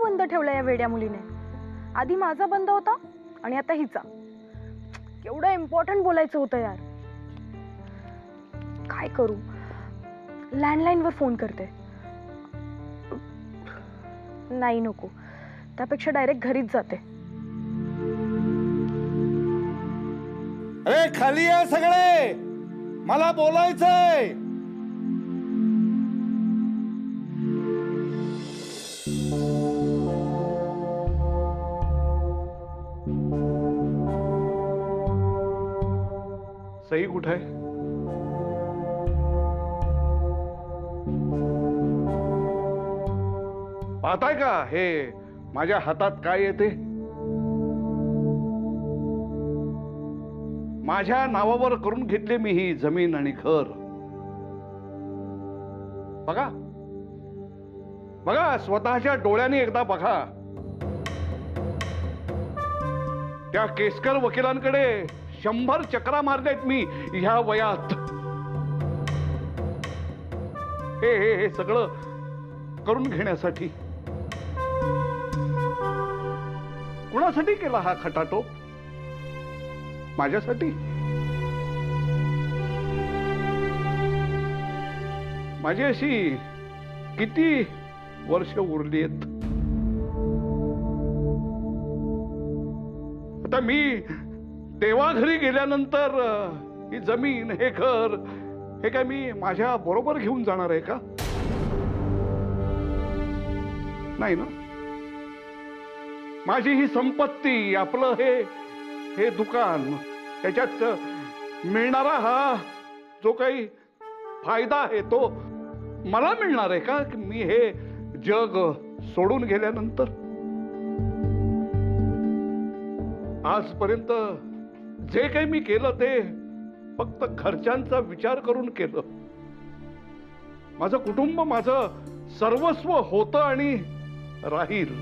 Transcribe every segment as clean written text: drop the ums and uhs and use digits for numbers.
बंद ठेवला या वेड्या मुलीने? आधी माझा बंद होता आणि आता हिचा. केवढं इम्पॉर्टंट बोलायचं होतं यार. काय करू? लँडलाईन वर फोन करते. नाही नको, त्यापेक्षा डायरेक्ट घरीच जाते. अरे खाली या सगळे, मला बोलायचंय. सई कुठे आहे? पाहताय का हे माझ्या हातात काय येते? माझ्या नावावर करून घेतली मी ही जमीन आणि घर. बघा बघा, स्वतःच्या डोळ्यांनी एकदा बघा. त्या केसकर वकिलांकडे 100 चक्रा मारल्यात मी ह्या वयात. हे सगळं करून घेण्यासाठी कुणासाठी केला हा खटाटोप? माझ्यासाठी. माझी अशी किती वर्ष उरली आहेत? आता मी देवाघरी गेल्यानंतर ही जमीन, हे घर, हे काय मी माझ्या बरोबर घेऊन जाणार आहे का? नाही ना. माझी ही संपत्ती, आपलं हे दुकान, त्याच्यात मिळणारा हा जो काही फायदा आहे तो मला मिळणार आहे का की मी हे जग सोडून गेल्यानंतर? आजपर्यंत जे काही मी केलं ते फक्त खर्चांचा विचार करून केलं. माझं कुटुंब माझं सर्वस्व होतं आणि राहील.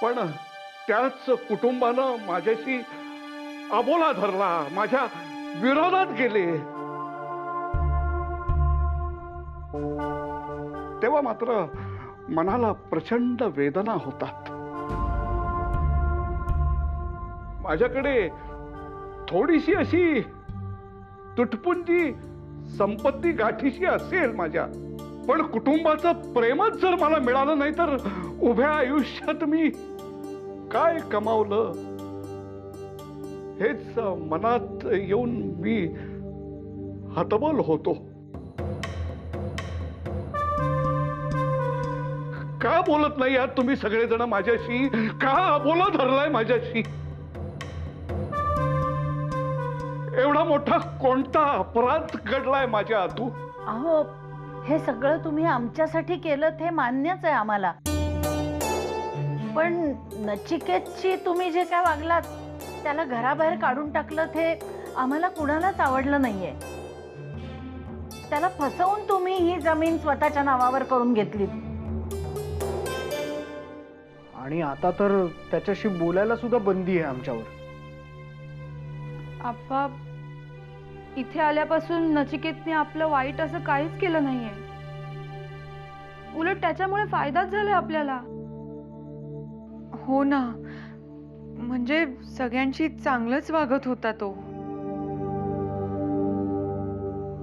पण त्याच कुटुंबानं माझ्याशी अबोला धरला, माझ्या विरोधात गेले. तेव्हा मात्र मनाला प्रचंड वेदना होतात. माझ्याकडे थोडीशी अशी तुटपुंजी संपत्ती गाठीशी असेल माझ्या, पण कुटुंबाचं प्रेमच जर मला मिळालं नाही तर उभ्या आयुष्यात मी काय कमावलं हेच मनात येऊन मी हतबल होतो. का बोलत नाही यात तुम्ही सगळेजण माझ्याशी? का अबोला धरलाय माझ्याशी? एवढा मोठा कोणता अपराध घडलाय माझ्या हातून? अहो, हे सगळं तुम्ही आमच्यासाठी केलं ते मान्यच आहे आम्हाला, पण नचिकेतची तुम्ही जे काय वागलात, त्याला घराबाहेर काढून टाकलं ते आम्हाला कुणालाच आवडलं नाहीये. त्याला फसवून तुम्ही ही जमीन स्वतःच्या नावावर करून घेतली. आणि आता तर त्याच्याशी बोलायला सुद्धा बंदी आहे आमच्यावर. आप्पा, इथे आल्यापासून नचिकेतने आपलं वाईट असं काहीच केलं नाहीये. उलट त्याच्यामुळे फायदाच झालाय आपल्याला. हो ना, म्हणजे सगळ्यांशी चांगलंच वागत होता तो.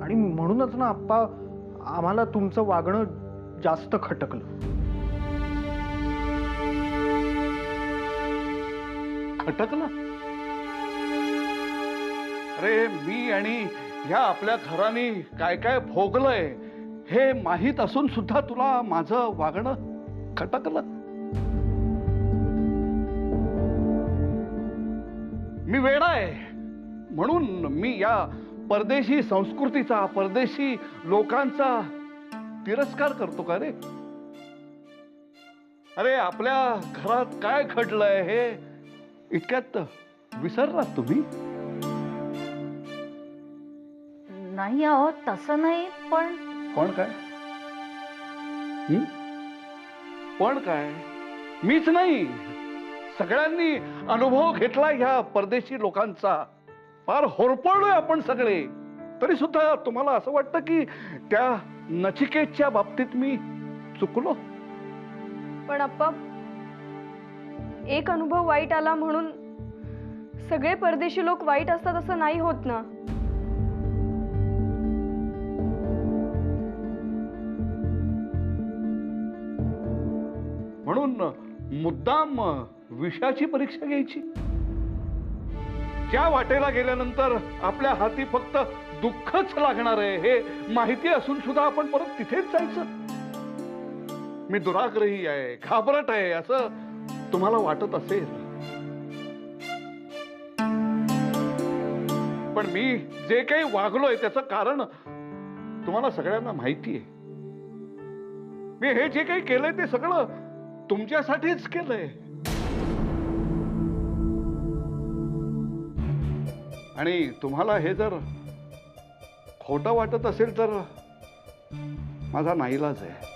आणि म्हणूनच ना आप्पा, आम्हाला तुमचं वागणं जास्त खटकलं. खटकलं? अरे मी आणि ह्या आपल्या घराने काय काय भोगलंय हे माहीत असून सुद्धा तुला माझं वागणं खटकलं? मी वेडा आहे म्हणून मी या परदेशी संस्कृतीचा, परदेशी लोकांचा तिरस्कार करतो का रे? अरे आपल्या घरात काय घडलंय हे इतक्यात विसरलात तुम्ही? नाही अहो, तसं नाही, पण काय? पण काय? मीच नाही, सगळ्यांनी अनुभव घेतला ह्या परदेशी लोकांचा. फार होरपळलोय आपण सगळे. तरी सुद्धा तुम्हाला असं वाटतं की त्या नचिकेतच्या बाबतीत मी चुकलो? पण अप्पा, एक अनुभव वाईट आला म्हणून सगळे परदेशी लोक वाईट असतात असं नाही होत ना. म्हणून मुद्दाम विषाची परीक्षा घ्यायची? ज्या वाटेला गेल्यानंतर आपल्या हाती फक्त दुःखच लागणार आहे हे माहिती असून सुद्धा आपण परत तिथेच जायचं? मी दुराग्रही आहे, घाबरट आहे असं तुम्हाला वाटत असेल, पण मी जे काही वागलोय त्याचं कारण तुम्हाला सगळ्यांना माहिती आहे. मी हे जे काही केलंय ते सगळं तुमच्यासाठीच केलंय. आणि तुम्हाला हे जर खोटं वाटत असेल तर माझा नाईलाज आहे.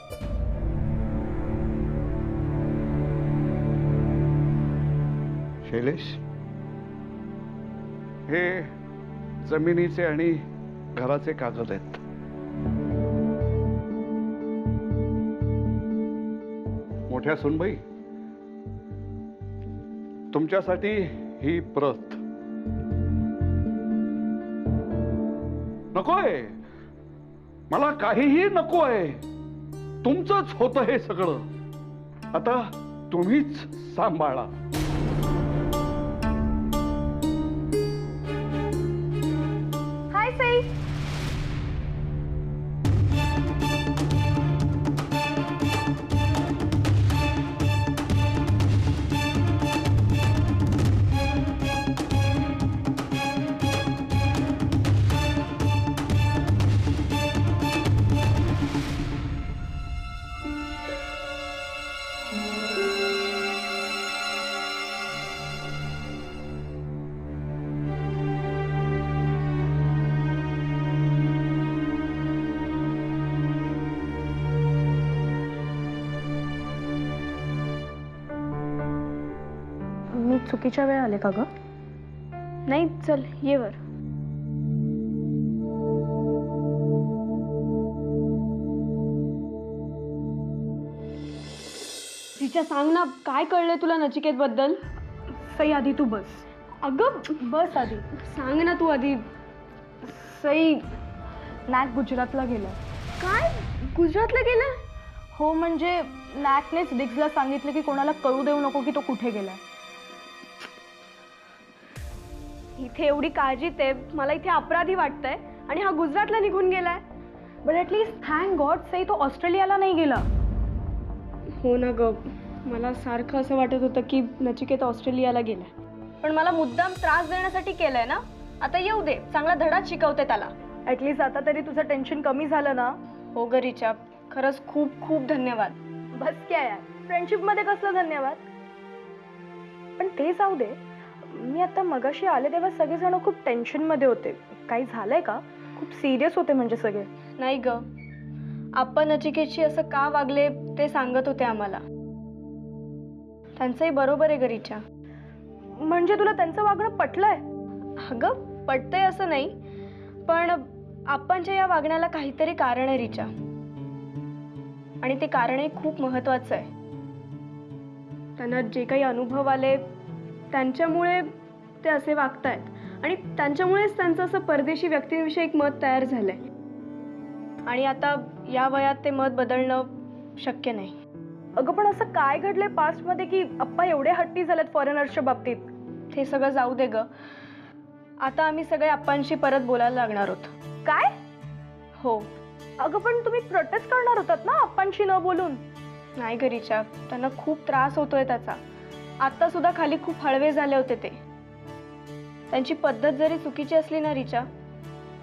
शैलेश, हे जमिनीचे आणि घराचे कागद आहेत. मोठ्या सुनबाई, तुमच्यासाठी ही प्रत. नकोय, मला काहीही नकोय. तुमचंच होतं हे सगळं. आता तुम्हीच सांभाळा. हाय सई. मी चुकीच्या वेळ आले का ग? नाही, चल ये वर. तिच्या सांग ना, काय कळलंय तुला नचिकेत बद्दल? सई आधी तू बस. अगं बस आधी. सांग ना तू आधी. सई नॅक गुजरातला गेला. काय? गुजरातला गेला? हो, म्हणजे नॅकनेच डिग्सला सांगितलं की कोणाला कळू देऊ नको की तो कुठे गेलाय. इथे एवढी काळजीत आहे, मला इथे अपराधी वाटतंय आणि हा गुजरातला निघून गेलाय. But at least thank God Sai तो ऑस्ट्रेलियाला नाही गेला. हो ना ग, मला सारखं असं वाटत होतं की नचिकेत ऑस्ट्रेलियाला गेलाय, पण मला मुद्दाम त्रास देण्यासाठी केलंय ना. आता येऊ दे, चांगला धडाच शिकवते त्याला. ॲटलीस्ट आता तरी तुझं टेन्शन कमी झालं ना. हो ग रिचा, खरंच खूप खूप धन्यवाद. बस क्या यार, फ्रेंडशिपमध्ये कसलं धन्यवाद. पण ते जाऊ दे, मी आता मगाशी आले तेव्हा सगळेजण खूप टेन्शनमध्ये होते. काही झालंय का? खूप सिरियस होते म्हणजे सगळे. नाही ग, आपण नचिकेतशी असं का वागले ते सांगत होते आम्हाला. त्यांचंही बरोबर आहे ग रिचा. म्हणजे तुला त्यांचं वागणं पटलंय? अगं पटतंय असं नाही, पण आपणच्या या वागण्याला काहीतरी कारण आहे रिचा, आणि ते कारणही खूप महत्वाचं आहे. त्यांना जे काही अनुभव आले त्यांच्यामुळे ते असे वागतायत, आणि त्यांच्यामुळेच त्यांचं असं परदेशी व्यक्तींविषयी एक मत तयार झालंय. आणि आता या वयात ते मत बदलणं शक्य नाही. अगं पण असं काय घडलंय पास्टमध्ये की अप्पा एवढे हट्टी झालेत फॉरेनर्सच्या बाबतीत? ते सगळं जाऊ दे ग. आता आम्ही सगळे आप्पांशी परत बोलायला लागणार आहोत. काय? हो. अगं पण तुम्ही प्रोटेस्ट करणार होतात ना अप्पांशी न बोलून? नाही ग रिचा, त्यांना खूप त्रास होतोय त्याचा. आता सुद्धा खाली खूप हळवे झाले होते ते. त्यांची पद्धत जरी चुकीची असली ना रिचा,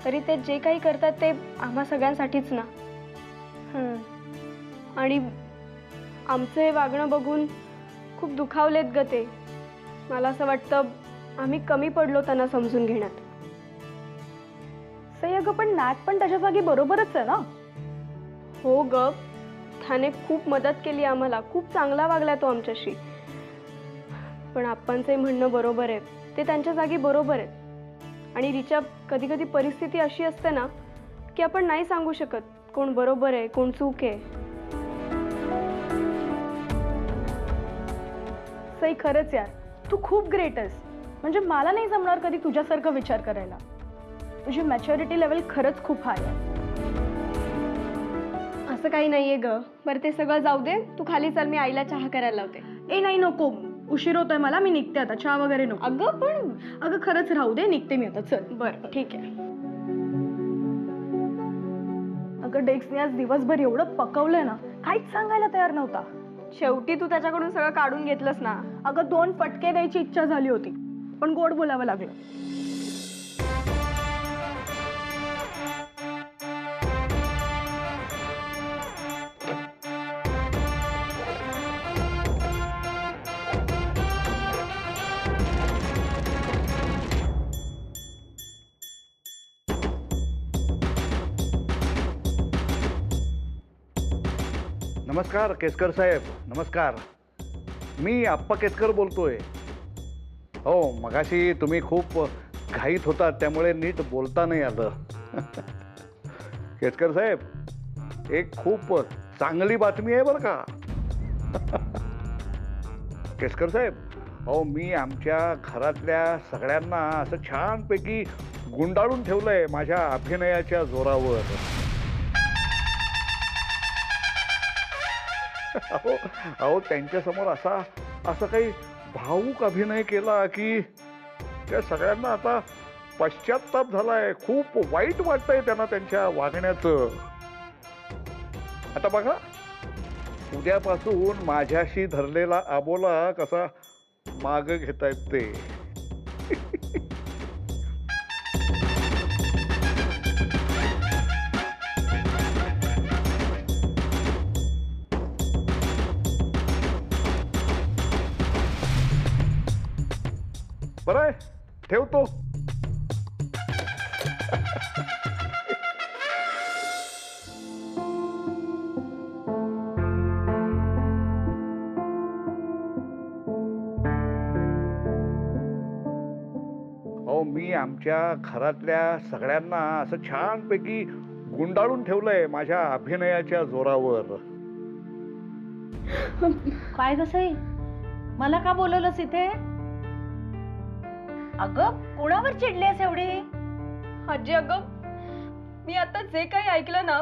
तरी ते जे काही करतात ते आम्हा सगळ्यांसाठीच ना. आणि आमचं हे वागणं बघून खूप दुखावलेत ग ते. मला असं वाटतं आम्ही कमी पडलो त्यांना समजून घेण्यात. सई अगं पण नॅक पण त्याच्या जागी बरोबरच आहे ना. हो ग, त्याने खूप मदत केली आम्हाला, खूप चांगला वागला तो आमच्याशी. पण आपणचंही म्हणणं बरोबर आहे, ते त्यांच्या जागी बरोबर आहेत. आणि रिचा, कधी कधी परिस्थिती अशी असते ना की आपण नाही सांगू शकत कोण बरोबर आहे कोण चूक आहे. सई खरंच यार, तू खूप ग्रेट आहेस. म्हणजे मला नाही जमणार कधी तुझ्यासारखा विचार करायला. तुझी मॅच्युरिटी लेवल खरंच खूप हाय आहे. असं काही नाहीये ग. बरं ते सगळं जाऊ दे, तू खाली चल, मी आईला चहा करायला लावते. ए नाही नको, उशीर होतोय मला, मी निघते आता. चहा वगैरे नको. अगं पण अगं खरंच राहू दे, निघते मी आता. चल. बरं ठीक आहे. अगं डेक्सने आज दिवसभर एवढं पकवलंय ना, काहीच सांगायला तयार नव्हता. शेवटी तू त्याच्याकडून सगळं काढून घेतलंस ना. अगं 2 फटके द्यायची इच्छा झाली होती, पण गोड बोलावं लागलं. नमस्कार केसकर साहेब, नमस्कार. मी आप्पा केसकर बोलतोय. हो, मगाशी तुम्ही खूप घाईत होता त्यामुळे नीट बोलता नाही आलं. केसकर साहेब, एक खूप चांगली बातमी आहे बरं का. केसकर साहेब, अहो मी आमच्या घरातल्या सगळ्यांना असं छानपैकी गुंडाळून ठेवलंय माझ्या अभिनयाच्या जोरावर. अहो त्यांच्यासमोर असं काही भावूक अभिनय केला की त्या सगळ्यांना आता पश्चात्ताप झालाय. खूप वाईट वाटतंय त्यांना त्यांच्या वागण्याचं. आता बघा, उद्यापासून माझ्याशी धरलेला आबोला कसा माग घेतायत ते. बरं आहे, ठेवतो. अहो मी आमच्या घरातल्या सगळ्यांना असं छानपैकी गुंडाळून ठेवलंय माझ्या अभिनयाच्या जोरावर. काय ग सई, मला का बोलवलंस इथे? अगं कोणावर चिडलीस एवढी? आजी अगं, मी आता जे काही ऐकलं ना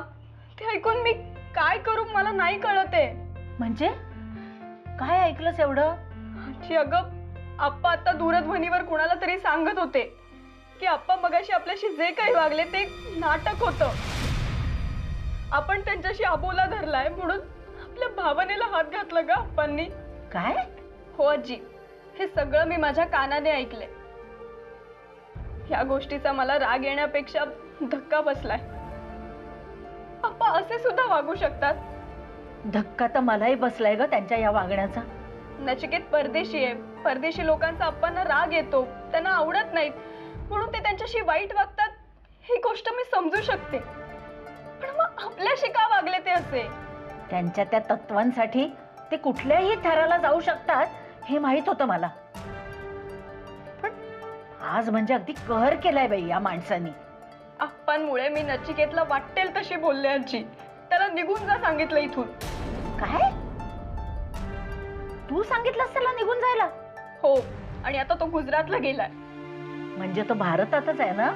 ते ऐकून मी काय करू मला नाही कळत आहे. म्हणजे काय ऐकलंस एवढं? आजी अगं, आप्पा आता दूरध्वनीवर कुणाला तरी सांगत होते की आप्पा मगाशी आपल्याशी जे काही वागले ते नाटक होतं. आपण त्यांच्याशी आबोला धरलाय म्हणून आपल्या भावनेला हात घातला ग आप्पांनी. काय? हो आजी, हे सगळं मी माझ्या कानाने ऐकले. या गोष्टीचा मला राग येण्यापेक्षा धक्का बसलाय. आप्पा असे सुद्धा वागू शकतात? धक्का तर मलाही बसलाय ग त्यांच्या या वागण्याचा. नचिकेत परदेशी आहे. परदेशी लोकांचा आप्पांना राग येतो, त्यांना आवडत नाहीत म्हणून ते त्यांच्याशी वाईट वागतात. ही गोष्ट मी समजू शकते, पण मग आपल्याशी का वागले ते असे? त्यांच्या त्या तत्वांसाठी ते कुठल्याही थराला जाऊ शकतात हे माहित होतं मला. पण आज म्हणजे अगदी कहर केलाय बाई या माणसानी. आप्पांमुळे मी नचिकेतला वाटेल तशी बोलले आजी. त्याला निघून जा सांगितलं इथून. काय? तू सांगितलंस त्याला निघून जायला? हो, आणि आता तो गुजरातला गेलाय. म्हणजे तो भारतातच आहे ना?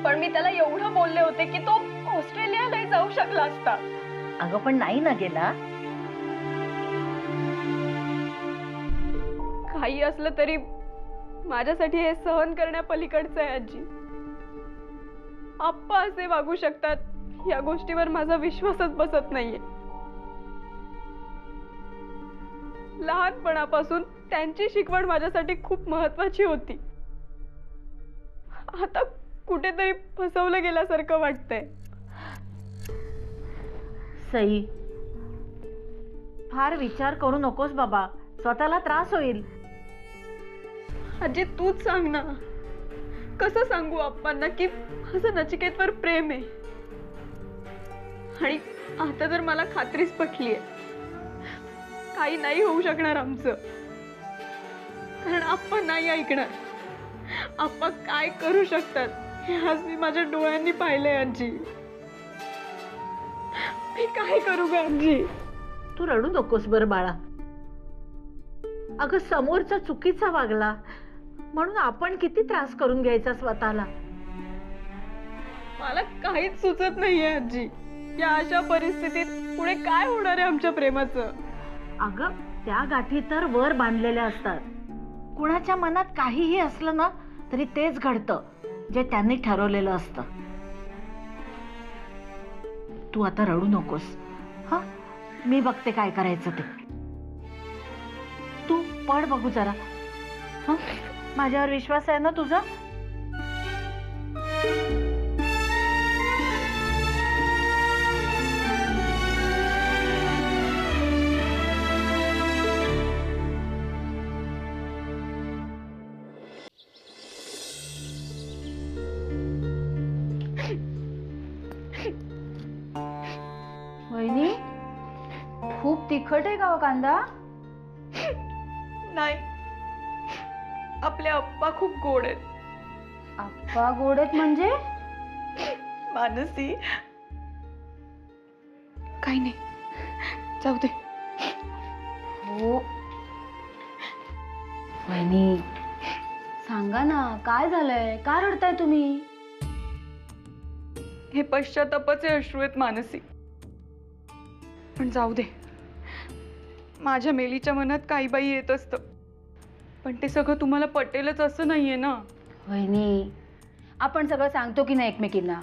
पण मी त्याला एवढं बोलले होते की तो ऑस्ट्रेलियालाही जाऊ शकला असता. अगं पण नाही ना गेला. काही असलं तरी माझ्यासाठी हे सहन करण्यापलीकडचं आहे आजी. आप्पा असे वागू शकतात या गोष्टीवर माझा विश्वासच बसत नाहीये. लहानपणापासून त्यांची शिकवण माझ्यासाठी खूप महत्वाची होती. आता कुठेतरी फसवलं गेल्यासारखं वाटतंय. सई, फार विचार करू नकोस बाबा, स्वतःला त्रास होईल. आजी तूच सांग ना, कसं सांगू आप्पांना की माझं नचिकेतवर प्रेम आहे? आणि आता तर मला खात्रीच पटलीये काही नाही होऊ शकणार आमचं, कारण आप्पा नाही ऐकणार. आप्पा काय करू शकतात हे आज मी माझ्या डोळ्यांनी पाहिलंय आजी. मी काय करू ग आजी? तू रडू नकोस बरं बाळा. अगं समोरचा चुकीचा वागला म्हणून आपण किती त्रास करून घ्यायचा स्वतःला. मला काहीच सुचत नाहीये आजी. या अशा परिस्थितीत पुढे काय होणार आहे आमच्या प्रेमाचं? अगं त्या गाठी तर वर बांधलेल्या असतात. कुणाच्या मनात काहीही असलं ना तरी तेच घडतं जे त्यांनी ठरवलेलं असतं. तू आता रडू नकोस. हा, मी बघते काय करायचं ते. तू पड बघू जरा. हा, माझ्यावर विश्वास आहे ना तुझा? वहिनी, खूप तिखट आहे का हो कांदा? नाही, आपले आप्पा खूप गोड आहेत. आप्पा गोड आहेत म्हणजे? मानसी, काही नाही, जाऊ दे. हो. वहिनी, सांगा ना काय झालंय? का रडताय तुम्ही? हे पश्चातापाचे अश्रू आहेत मानसी. पण जाऊ दे, माझ्या मेलीच्या मनात काही बाई येत असतं, पण ते सगळं तुम्हाला पटेलच असं नाहीये ना. वहिनी, आपण सगळं सांगतो की नाही एकमेकींना?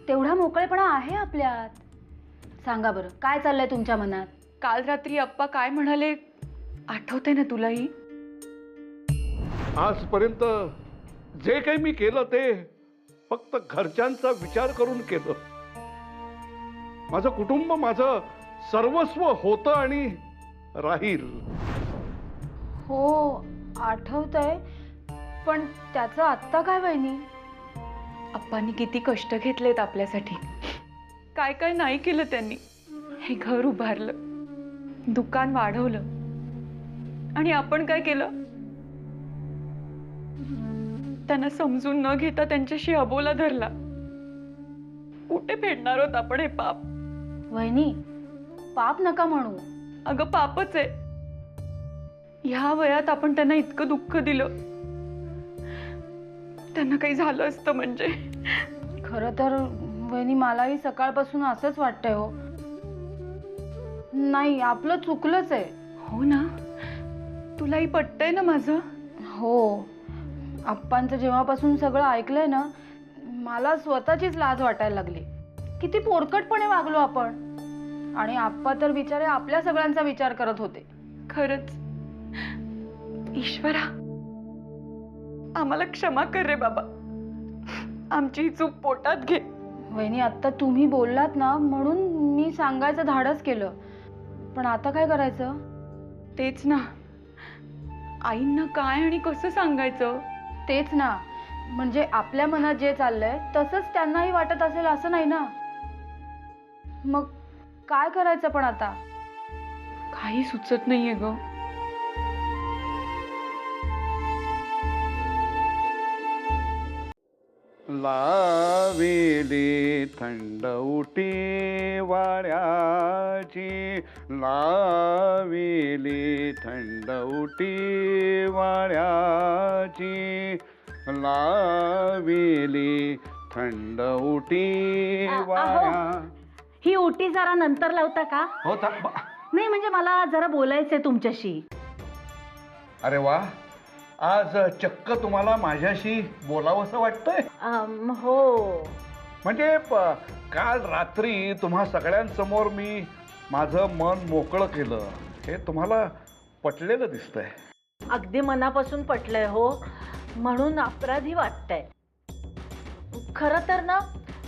तेवढा मोकळेपणा आहे आपल्यात. सांगा बरं, काय चाललंय तुमच्या मनात? काल रात्री अप्पा काय म्हणाले आठवतंय ना तुलाही? आजपर्यंत जे काही मी केलं ते फक्त घरच्यांचा विचार करून केलं. माझं कुटुंब माझं सर्वस्व होतं आणि राहील. हो, आठवतंय, पण त्याचं आत्ता काय वहिनी? अप्पांनी किती कष्ट घेतलेत आपल्यासाठी, काय काय नाही केलं त्यांनी. हे घर उभारलं, दुकान वाढवलं, आणि आपण काय केलं? त्यांना समजून न घेता त्यांच्याशी अबोला धरला. कुठे फेडणार आहोत आपण हे पाप? वहिनी, पाप नका म्हणू. अगं पापच आहे. ह्या वयात आपण त्यांना इतकं दुःख दिलं. त्यांना काही झालं असतं म्हणजे. खरं तर वहिनी, मलाही सकाळपासून असंच वाटतंय हो. नाही, आपलं चुकलंच आहे. हो ना, तुलाही पटतंय ना माझं? हो, आप्पांचं जेव्हापासून सगळं ऐकलंय ना, मला स्वतःचीच लाज वाटायला लागली. किती पोरकटपणे वागलो आपण. आणि आप्पा तर बिचारे आपल्या सगळ्यांचा विचार करत होते. खरंच ईश्वरा, आम्हाला क्षमा कर रे बाबा. आमची ही चूक पोटात घे. वहिनी, आता तुम्ही बोललात ना म्हणून मी सांगायचं धाडस केलं. पण आता काय करायचं? तेच ना, आईंना काय आणि कसं सांगायचं? तेच ना, म्हणजे आपल्या मनात जे चाललंय तसंच त्यांनाही वाटत असेल असं नाही ना. मग काय करायचं पण आता? काही सुचत नाहीये ग. लावेली थंड उटी वाऱ्याची, लावेली थंड उटी वाऱ्याची, लावेली थंड उटी वाऱ्या. ही उटी जरा नंतर लावता का? हो नाही, म्हणजे मला जरा बोलायचंय तुमच्याशी. अरे वा, आज चक्क तुम्हाला माझ्याशी बोलावंसं वाटतंय. हो, म्हणजे काल रात्री तुम्हा सगळ्यांसमोर मी माझं मन मोकळं केलं, हे तुम्हाला पटलेलं दिसतंय. अगदी मनापासून पटलंय हो, म्हणून अपराधी वाटतंय. खरं तर ना,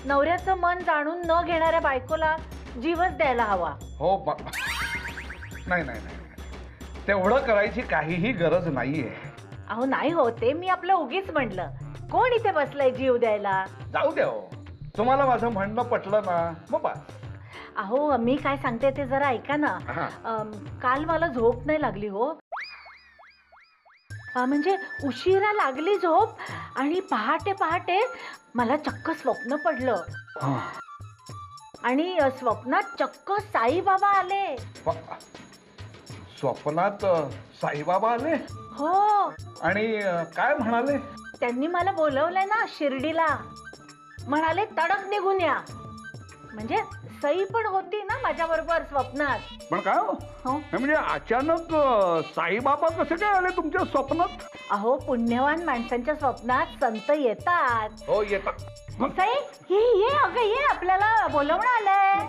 नवऱ्याचं मन जाणून न घेणाऱ्या बायकोला जीवच द्यायला हवा. हो नाही नाही नाही, तेवढं करायची काहीही गरज नाहीये. अहो नाही हो, ते मी आपलं उगीच म्हणलं. कोण इथे बसलंय जीव द्यायला? जाऊ द्या हो, तुम्हाला माझं म्हणणं पटलं ना, मग बस. अहो, मी काय सांगते ते जरा ऐका ना. हा. काल मला झोप नाही लागली हो. म्हणजे उशिरा लागली झोप आणि पहाटे पहाटे मला चक्क स्वप्न पडलं. आणि स्वप्नात चक्क साईबाबा आले. स्वप्नात साईबाबा आले हो, आणि काय म्हणाले? त्यांनी मला बोलवलंय ना शिर्डीला. म्हणाले तडक निघून या. म्हणजे सई पण होती ना माझ्या बरोबर स्वप्नात. पण काय हो? हो. हे म्हणजे अचानक साईबाबा कसे काय आले तुमच्या स्वप्नात? अहो, पुण्यवान माणसांच्या स्वप्नात संत येतात. हो, येतात. सई, ये अगं ये, आपल्याला बोलवणं आलंय.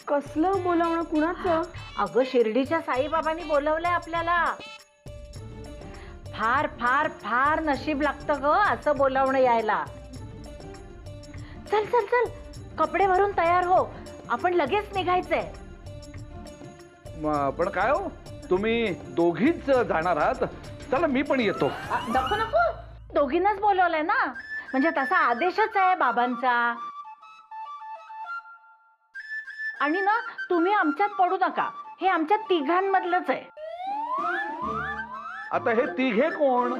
कसलं बोलावणं कुणाचं? अगं, शिर्डीच्या साईबाबांनी बोलवलंय आपल्याला. फार फार फार नशीब लागतं ग असं बोलावणं यायला. चल चल चल, कपडे भरून तयार हो, आपण लगेच निघायचंय. पण काय हो, तुम्ही दोघीच जाणार आहात? चला मी पण येतो. नको नको, दोघींनाच बोलवलंय ना, म्हणजे तसा आदेशच आहे बाबांचा. आणि ना, तुम्ही आमच्यात पडू नका, हे आमच्या तिघांमधलंच आहे. आता हे तिघे कोण?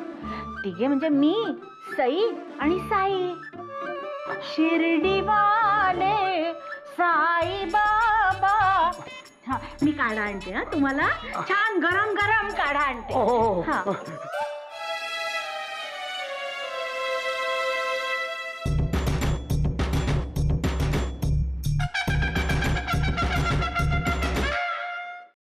तिघे म्हणजे मी, सई आणि साई. शिर्डीवाले साई बाबा. हा, मी काढा आणते. हा, तुम्हाला छान गरम गरम काढा आणते. हो, हो, हा. हो.